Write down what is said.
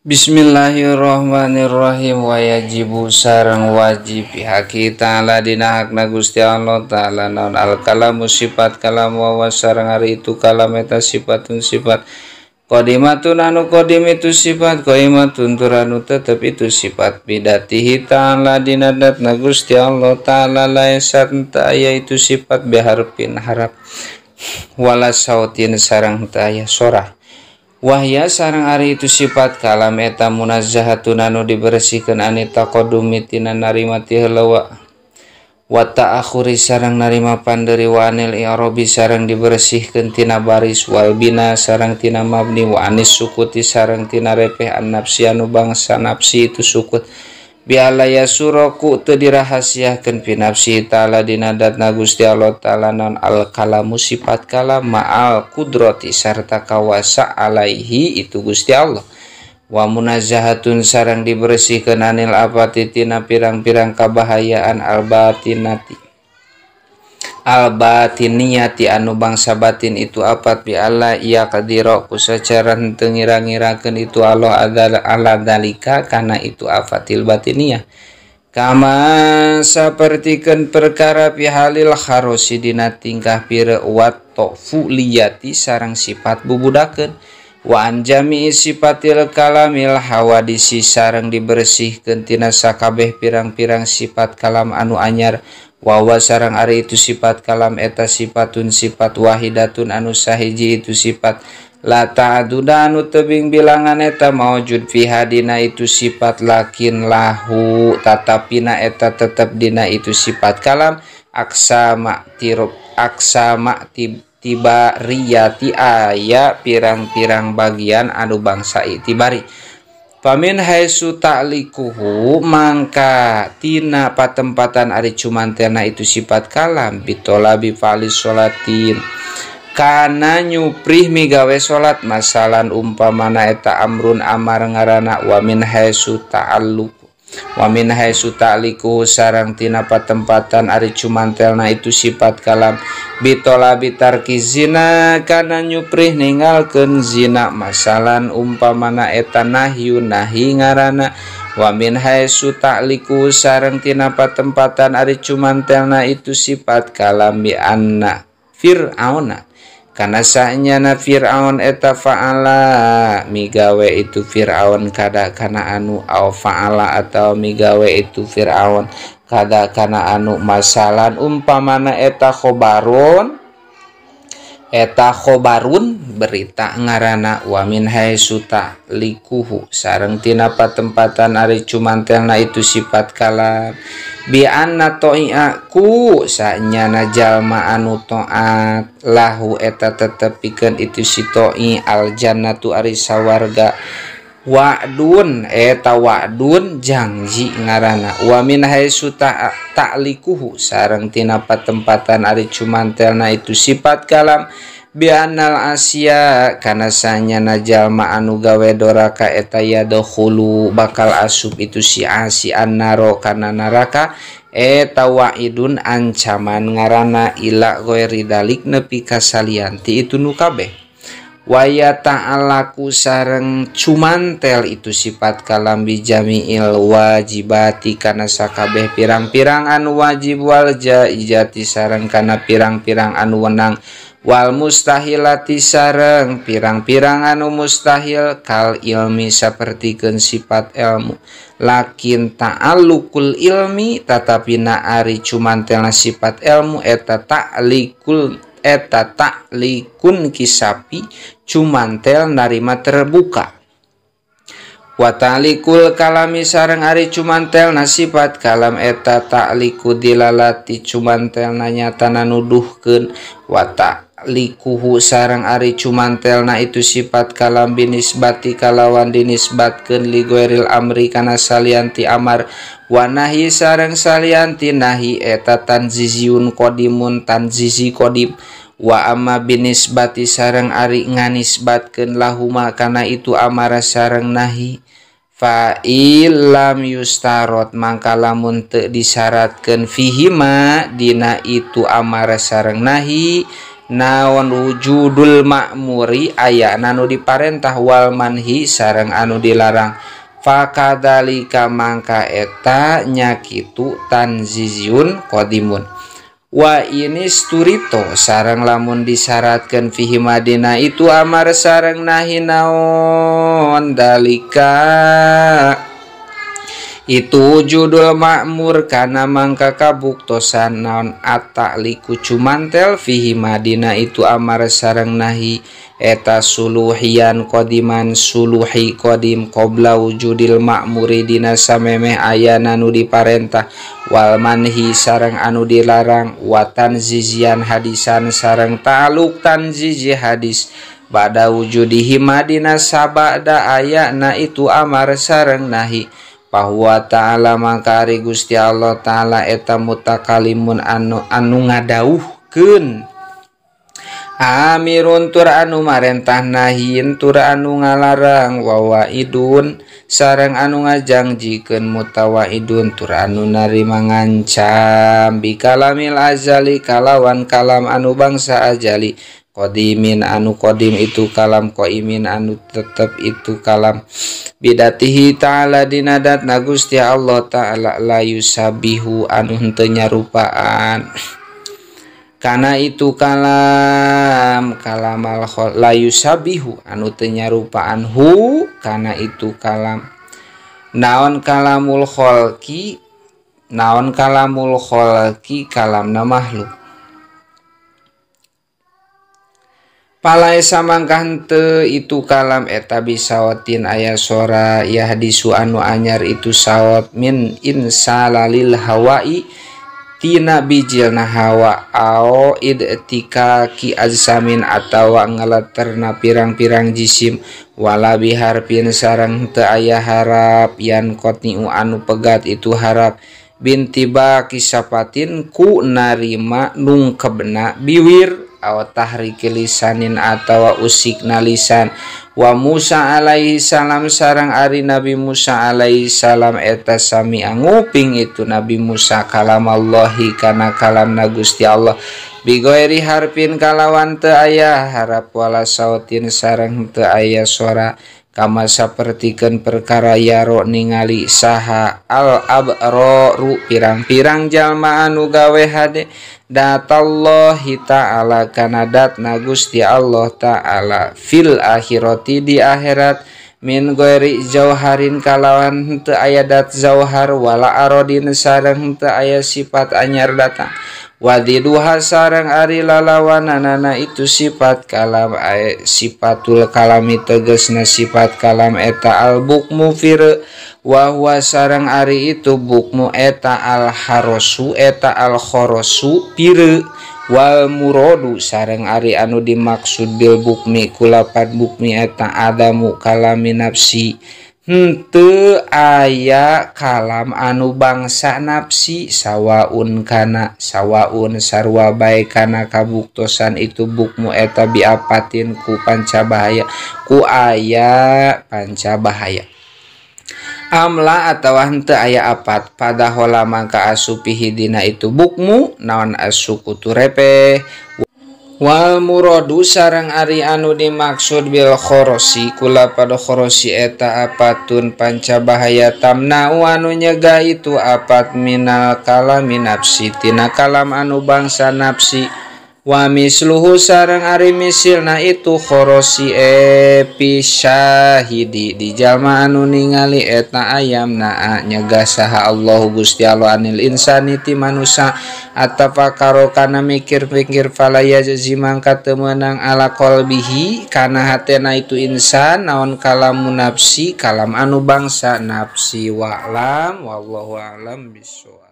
Bismillahirrahmanirrahim. Wajibu sareng wajib haki ta'ala dina hakna Gusti Allah ta'ala naon al kalamu sifat kalam wa sareng ari itu kalam eta sifatun sifat qadimatun anu qadim itu sifat qaimatun tur anu tetep itu sifat bidatihi ta'ala dina datna Gusti Allah ta'ala laisat ta aya itu sifat biharfin harap wala sautin sareng ta aya sorah. Wahya sareng ari itu sifat kalam eta munazzahatun anu dibersihkeun ani taqaddumi tina narima ti heula wa ta'akhuri sareng narima panderi wa anil i'rabi sareng dibersihkeun tina baris wal bina sareng tina mabni wa anis sukuti sareng tina repeh an nafsi anu bangsa nafsi itu sukut biala yasuraku teu dirahasiakeun fi nafsi ta'ala dina datna Gusti Allah ta'ala non al kalamu sifat kalam ma'al kudrati sarta kawasa alaihi itu Gusti Allah wa munazzahatun sareng dibersihkeun anil apati tina pirang-pirang kabahayaan al batiniyati anu bangsa batin itu apat bi Allah iya kadira ku sacara henteu ngira-ngirakeun itu Allah ala dalika kana itu afatil batiniyah kama sapertikeun perkara fi halil kharosi dina tingkah pire wat fuliyati sareng sifat bubudakeun wa anjami sifatil kalamil hawadisi sareng dibersihkeun tina sakabeh pirang-pirang sifat kalam anu anyar wa sareng ari itu sifat kalam eta sifatun sifat wahidatun anu sahiji itu sifat la ta'duda anu tebing bilangan eta maujud fiha dina itu sifat lakin lahu tatapina eta tetep dina itu sifat kalam aksama tibariyati aya pirang-pirang bagian anu bangsa itibari pamin haitsu ta'likuhu mangka tina patempatan ari cumantelna itu sifat kalam bitolabi falis sholatin kana nyuprih migawe salat masalan umpamana eta amrun amar ngaranna wa min haitsu ta'likuhu sareng tina patempatan ari cumantelna itu sifat kalam bitolabi tarki zina kana nyuprih ninggalkeun zina masalan umpamana eta nahyun nahi ngaranna wa min haitsu ta'liku sareng tina patempatan ari cumantelna itu sifat kalam bi anna fir'auna kana sanyana fir'aun eta fa'ala migawe itu fir'aun kada kana anu au fa'ala atau migawe itu fir'aun kada kana anu masalan umpamana eta khobarun berita ngaranna wa min haitsu ta'likuhu sareng tina patempatan ari cumantelna itu sifat kalam bi anna ta'i'aku sanyana jalma anu taat lahu eta tetepikeun itu si ta'i al jannatu ari sawarga wa'dun eta wa'dun janji ngaranna wa min haitsu ta'likuhu sareng tina patempatan ari cumantelna itu sifat kalam bi annal asya kana sanyana jalma anu gawe doraka eta yadkhulu bakal asup itu si annaro kana neraka eta wa'idun ancaman ngaranna ila ghairi dalik nepi ka salianti itu nu kabeh waya ta'alaku sareng cumantel itu sifat kalam bi jami'il wajibati kana sakabeh pirang-pirang anu wajib wal jaizati sareng kana pirang-pirang anu wenang wal mustahilati sareng pirang-pirang anu mustahil kal ilmi sapertikeun sifat ilmu lakin ta'alluqul ilmi tatapina ari cumantelna sifat ilmu eta ta'likun kisapi cumantel narima terbuka wa ta'likul kalami sareng ari cumantelna sifat kalam eta ta'liku dilalati cumantelna nyatana nuduhkeun wa ta'likuhu sareng ari cumantelna itu sifat kalam binisbati kalawan dinisbatkeun li ghairil amri kana salianti amar wa nahi sareng salianti nahi eta tanziziyun qadimun tanzizi qadim wa amma binisbati sareng ari nganisbatkeun lahuma kana itu amara sareng nahi fa illam yustarot mangka lamun teu disyaratkeun fihima dina itu amara sareng nahi naon wujudul ma'muri aya anu diparentah wal manhi sareng anu dilarang. Fakadzalika mangka eta nya kitu tanzizun qadimun. Wa ini sturito sareng lamun disyaratkeun fihi madina itu amar sareng nahi naon dalika itu judul makmur kana mangka kabuktosan naon at-ta'liku cumantel fihi madina itu amar sareng nahi eta suluhian qadiman suluhi qadim qabla wujudil ma'muri dina samemeh ayana nu diparentah wal manhi sareng anu dilarang wa tanzizian hadisan sareng ta'aluk tanzizi hadis bada wujudihi madina sabada ayana itu amar sareng nahi bahwa ta'ala maka ari Gusti Allah ta'ala eta mutakalimun anu ngadauhkeun amirun tur anu marentah nahin tur anu ngalarang wawaidun sareng anu ngajangjikeun mutawaidun tur anu narima ngancam bikalamil azali kalawan kalam anu bangsa ajali qadimin anu qadim itu kalam qaimin anu tetep itu kalam bidatihi ta'ala dinadat na Gusti Allah ta'ala la yusabihu anu henteu nyarupaan kana itu kalam kalamal khol la yusabihu anu teu nyarupaan hu kana itu kalam naon kalamul khalqi kalamna makhluk palai samangkah henteu itu kalam eta bisawatin aya sora ya hadisu anu anyar itu sawat min insalalil hawai tina bijilna hawa ao idtika ki azsamin atawa ngalaterna pirang-pirang jisim wala biharpin sareng teu aya harap yan qatniu anu pegat itu harap bintiba kisapatin ku narima nungkebna biwir aw tahriki lisanin atawa usikna lisan wa Musa alaihi salam sareng ari Nabi Musa alaihi salam eta sami nguping itu Nabi Musa kalam Allahi kana kalamna Gusti Allah bigoiri harpin kalawan teu aya harap wala sautin sareng teu aya suara kama sapertikeun perkara yaro ningali saha al abraru pirang-pirang jalma anu gawe hade datallahi ta'ala kana datna Gusti Allah ta'ala fil akhirati di akhirat min ghairi jauharin kalawan henteu aya dat jauhar wala arodin sareng henteu aya sifat anyar datang wadiduha sareng ari lalawananana itu sifat kalam sifatul kalami tegasna sifat kalam eta al bukmu fir wa huwa sareng ari itu bukmu eta al harosu eta al khorosu pire wal muradu sareng ari anu dimaksud bil bukmi kulapat bukmi eta adamu kalami nafsi henteu aya kalam anu bangsa nafsi sawaun sarwa bae kana kabuktosan itu bukmu eta biapatin ku pancabahaya ku aya pancabahaya amla atawa henteu aya apat pada hola mangka asupihi dina itu bukmu naon asukutu repeh wal muradu sareng ari anu dimaksud bil khorosi kula pada khorosi eta apatun pancabahaya tamna anu nyegah itu apat minal kalami nafsi tina kalam anu bangsa nafsi wa misluhu sareng ari misilna itu khorosi epi syahidi di jalma anu ningali eta ayamna nyegah saha Allah Gusti Allah anil insani ti manusia atafakaro kana mikir-pikir falaya jazimangka teu meunang ala qalbihi kana hatena itu insan naon kalamun nafsi kalam anu bangsa nafsi wa'lam wallahu a'lam bissawab.